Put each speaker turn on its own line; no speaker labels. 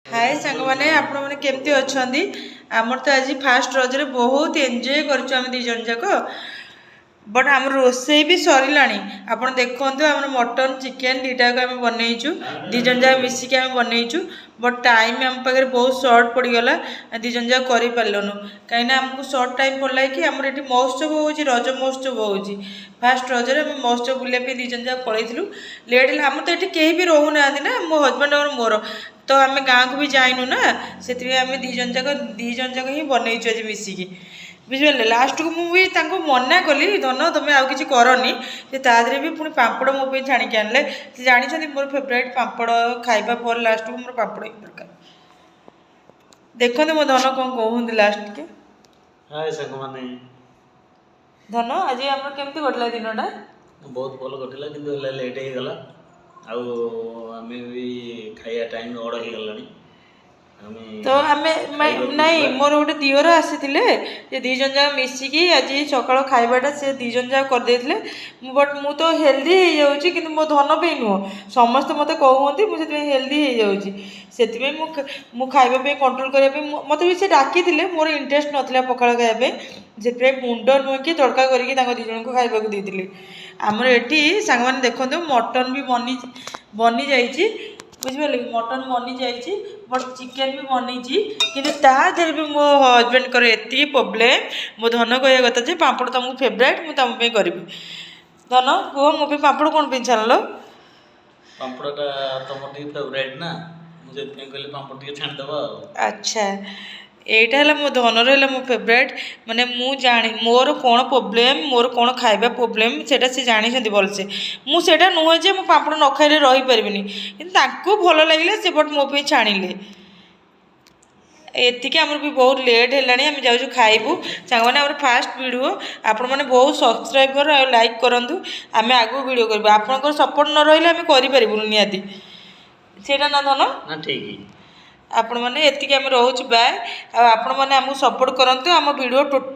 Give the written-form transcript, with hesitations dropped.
हाय सांग मैंने आपण मैंने केमती अच्छा आमर तो आज फास्ट रजरे बहुत एंजॉय कर दी जन जाक बट आम रोसे भी सरला आप देखते आम मटन चिकेन दुटाक आम बनईचु दिजन जाक मिसिक आम बनईचु बट टाइम आम पाखे बहुत सर्ट पड़गला दिजन जाक कर पार्लुन कहीं आमको सर्ट टाइम पड़ा कि आम ये महोत्सव हो रज महोत्सव हो फास्ट रजरे आम महोत्सव बुलाप दिजन जाक पलू लेट है आम तो ये कहीं भी रोना ना मो हजबैंड और मोर तो आम गाँव को भी जाइनु ना से आम दीजन जाक ही बनईचु आज मिसिकी बुझे लास्ट को मुझे मना कली धन तुम्हें आउ कि करनी से तादे भी पुणी पापड़ मो छाणिक आनले से जानी मोर फेवरेट पापड़ खाइबा पर लास्ट को मोर पापड़ ही दरकार देखते मो धन कौन कहते लास्ट के
हाय संग माने
धन आज आम केमती कटला दिनटा
बहुत भल कटिला किंतु लेट हो गला आम भी खाइया टाइम बड़ हो गलानी
तो आम नहीं मोर गोटे दिवर आसी दीजन जाक मिसिकी आज सकाल खाइबाटा से दीजन जाक करदे बट मु तो हेल्दी हो जाऊँगी कि मो धन पे नुह समस्त मत कहते मुझे हेल्दी हो जाऊँगी मु खाइबा कंट्रोल करने मत भी से डाकी मोर इंटरेस्ट नाला पखाड़ खाइबा से मुंड नुह कि तड़का करके दीज को खाइबा देती आमर ये सांग मैंने देखते मटन भी बनी जाइए बुझिपारे मटन बनी जाइए बट चिकेन भी बनी कि देर भी मो हजबैंड कर ये प्रोब्लेम मो धन कह कथा जे पापड़ तुमको फेवरेट मुझे तुम करी धन कह मो पापड़ कौन पे छाणल
पापड़टा तुम फेवरेट ना मुझे कहली पापड़ टे छाणीदबा
अच्छा এইটা হল মো ধনর হল মো ফেভরেট মানে মু জানি মোর কোণ প্রোবলেম মোর কোণ খাইবা প্রোবলেম সেটা সে জানিছেন ভালসে মু সেটা নুহে যে মো পাপড় ন খাইলে রহি পারিবিনি কিন্তু তাଙ୍କୁ ভাল লাগিলে সে বট মো পে ছাଣିলে ଏତିକି ଆମର ବି ବହୁତ ଲେଟ୍ ହେଲାଣି ଆମେ ଯାଉଛୁ ଖାଇବୁ ସାଙ୍ଗମାନେ ଆମର ଫାଷ୍ଟ ଭିଡ଼ିଓ ଆପଣମାନେ ବହୁତ ସବସ୍କ୍ରାଇବର ଆଉ ଲାଇକ୍ କରନ୍ତୁ ଆମେ ଆଗକୁ ଭିଡ଼ିଓ କରିବୁ ଆପଣଙ୍କର ସପୋର୍ଟ ନ ରହିଲେ ଆମେ କରିପାରିବୁନି ନିହାତି ସେଇଟା ନା ଧନ
ନା ଠିକ୍
आपण मैंने एतिक आम रोच बाय आपण मैंने आमको सपोर्ट करंतु आम वीडियो